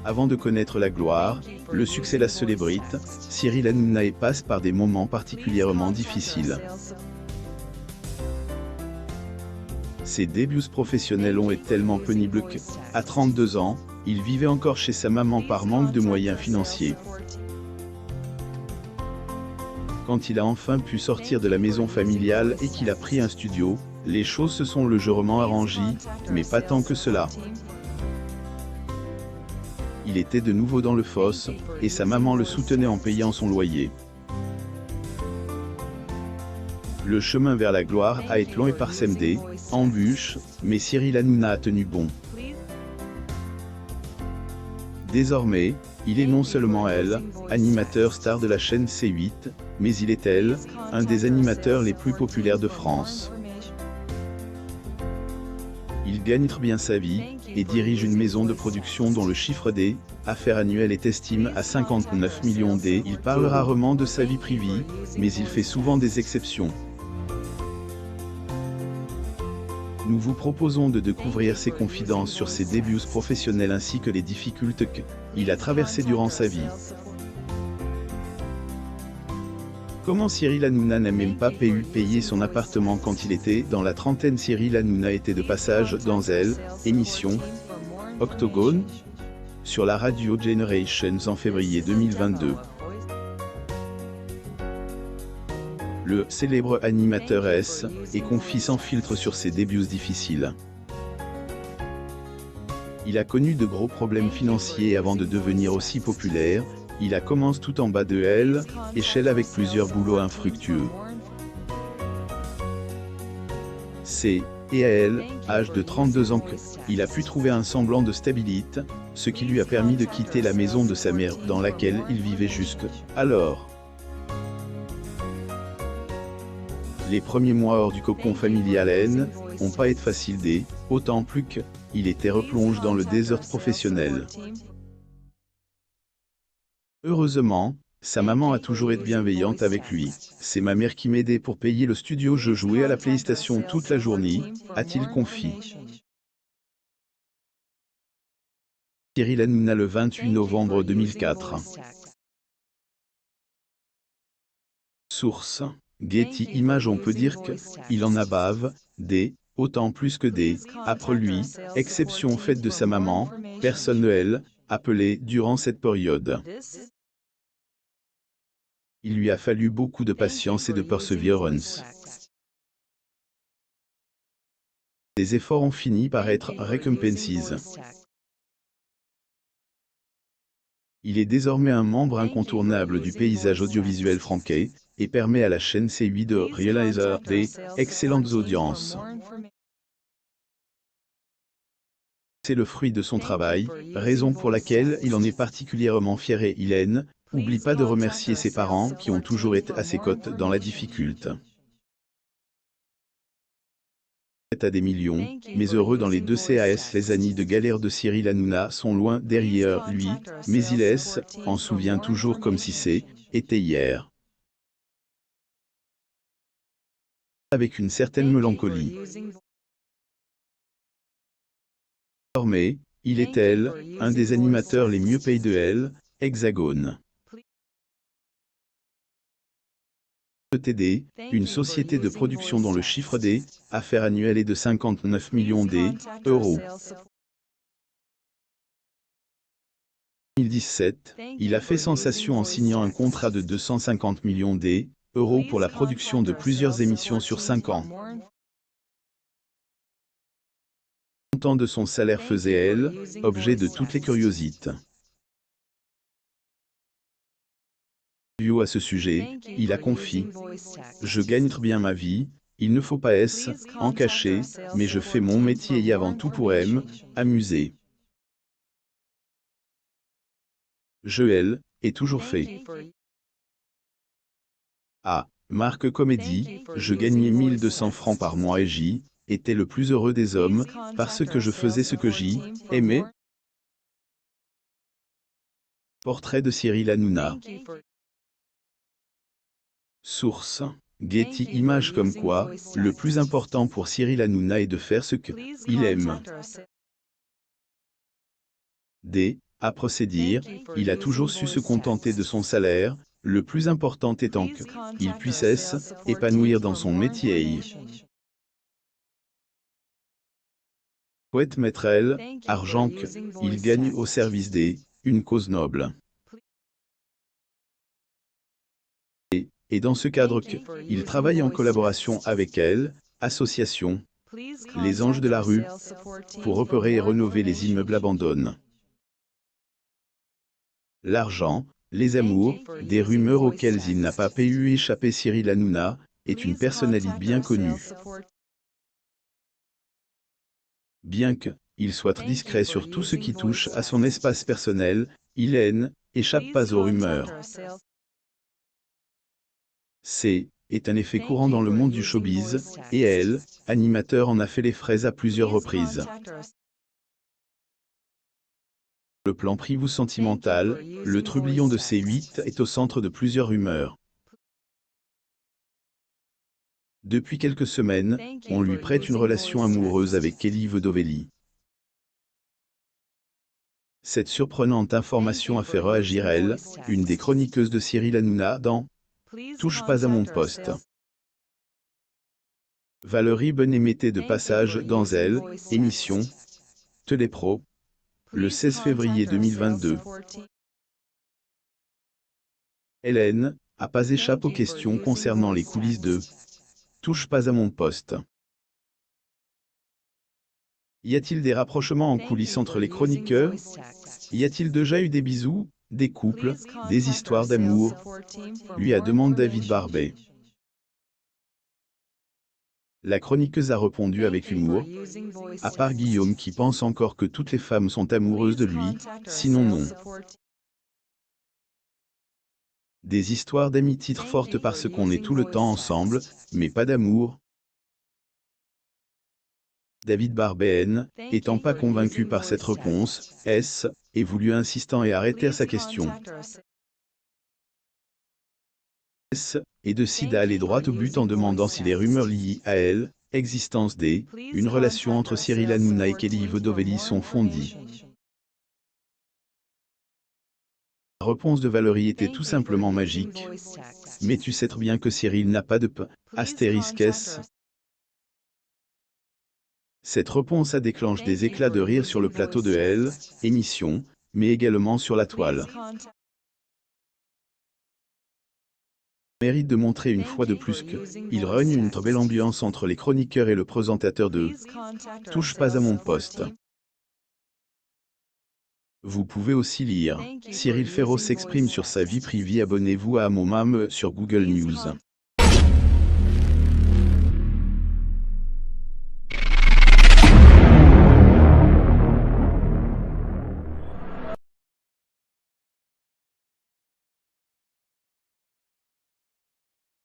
Avant de connaître la gloire, le succès la célébrite, Cyril Hanouna passe par des moments particulièrement difficiles. Ses débuts professionnels ont été tellement pénibles que, à 32 ans, il vivait encore chez sa maman par manque de moyens financiers. Quand il a enfin pu sortir de la maison familiale et qu'il a pris un studio, les choses se sont légèrement arrangées, mais pas tant que cela. Il était de nouveau dans le fosse, et sa maman le soutenait en payant son loyer. Le chemin vers la gloire a été long et parsemé d'embûches, mais Cyril Hanouna a tenu bon. Désormais, il est non seulement animateur star de la chaîne C8, mais il est un des animateurs les plus populaires de France. Il gagne très bien sa vie, et dirige une maison de production dont le chiffre d'affaires annuel est estimé à 59 millions d'euros. Il parle rarement de sa vie privée, mais il fait souvent des exceptions. Nous vous proposons de découvrir ses confidences sur ses débuts professionnels ainsi que les difficultés qu'il a traversées durant sa vie. Comment Cyril Hanouna n'a même pas pu payer son appartement quand il était dans la trentaine? Cyril Hanouna était de passage dans l'émission Octogone sur la radio Generations en février 2022. Le célèbre animateur est confie sans filtre sur ses débuts difficiles. Il a connu de gros problèmes financiers avant de devenir aussi populaire. Il a commencé tout en bas de l'échelle avec plusieurs boulots infructueux. C'est à l'âge de 32 ans qu'il a pu trouver un semblant de stabilité, ce qui lui a permis de quitter la maison de sa mère dans laquelle il vivait jusqu'alors. Les premiers mois hors du cocon familial n'ont pas été faciles d'autant plus qu'il était replongé dans le désert professionnel. Heureusement, sa maman a toujours été bienveillante avec lui. C'est ma mère qui m'aidait pour payer le studio. Je jouais à la PlayStation toute la journée, a-t-il confié. Cyril Hanouna le 28 novembre 2004. Source: Getty Images. On peut dire qu'il en a bave autant plus que après lui, exception faite de sa maman, personne ne appelé durant cette période. Il lui a fallu beaucoup de patience et de persévérance. Des efforts ont fini par être récompensés. Il est désormais un membre incontournable du paysage audiovisuel français et permet à la chaîne C8 de réaliser d'excellentes audiences. C'est le fruit de son travail, raison pour laquelle il en est particulièrement fier et il n'oublie pas de remercier ses parents qui ont toujours été à ses côtés dans la difficulté. À des millions, mais heureux dans les deux CAS. Les années de galère de Cyril Hanouna sont loin derrière lui, mais il en souvient toujours comme si c'était hier. Avec une certaine mélancolie. Désormais, il est un des animateurs les mieux payés de l'Hexagone. ETD, une société de production dont le chiffre d'affaires annuel est de 59 millions d'euros. En 2017, il a fait sensation en signant un contrat de 250 millions d'euros pour la production de plusieurs émissions sur 5 ans. Le montant de son salaire faisait objet de toutes les curiosités. À ce sujet, il a confié: je gagne très bien ma vie, il ne faut pas en cacher, mais je fais mon métier et avant tout pour amuser. Je ai toujours fait. Marque Comédie, je gagnais 1200 francs par mois et j'étais le plus heureux des hommes, parce que je faisais ce que j'aimais. Portrait de Cyril Hanouna. Source: Getty Images. Comme quoi, le plus important pour Cyril Hanouna est de faire ce qu'il aime. À procédire, il a toujours su se contenter de son salaire, le plus important étant qu'il puisse s'épanouir dans son métier. Poète Maîtrel, argent qu'il gagne au service une cause noble. Et dans ce cadre il travaille en collaboration avec elle, association, les Anges de la rue, pour repérer et rénover les immeubles abandonnés. L'argent, les amours, des rumeurs auxquelles il n'a pas pu échapper. Cyril Hanouna est une personnalité bien connue. Bien qu'il soit discret sur tout ce qui touche à son espace personnel, il n'échappe pas aux rumeurs. Est un effet courant dans le monde du showbiz, et elle, animateur, en a fait les frais à plusieurs reprises. Le plan privé ou sentimental, le trublion de C8 est au centre de plusieurs rumeurs. Depuis quelques semaines, on lui prête une relation amoureuse avec Kelly Vedovelli. Cette surprenante information a fait réagir elle, une des chroniqueuses de Cyril Hanouna dans Touche pas à mon poste. Valérie Bonnet était de passage dans elle, émission Télépro, le 16 février 2022. Hélène n'a pas échappé aux questions concernant les coulisses de Touche pas à mon poste. Y a-t-il des rapprochements en coulisses entre les chroniqueurs? Y a-t-il déjà eu des bisous, des couples, des histoires d'amour? Lui a demandé David Barbet. La chroniqueuse a répondu avec humour, à part Guillaume qui pense encore que toutes les femmes sont amoureuses de lui, sinon non. Des histoires d'amitié fortes parce qu'on est tout le temps ensemble, mais pas d'amour. David Barbet étant pas convaincu par cette réponse, et voulu insistant et arrêter sa question. Et décide d'aller droit au but en demandant si les rumeurs liées à elle, existence une relation entre Cyril Hanouna et Kelly Vedovelli sont fondées. La réponse de Valérie était tout simplement magique. Mais tu sais très bien que Cyril n'a pas de astérisque. Cette réponse a déclenché des éclats de rire sur le plateau de Elle, émission, mais également sur la toile. Mérite de montrer une fois de plus qu'il règne une très belle ambiance entre les chroniqueurs et le présentateur de Touche pas à mon poste. Vous pouvez aussi lire Cyril Ferraud s'exprime sur sa vie privée. Abonnez-vous à mon mam sur Google News.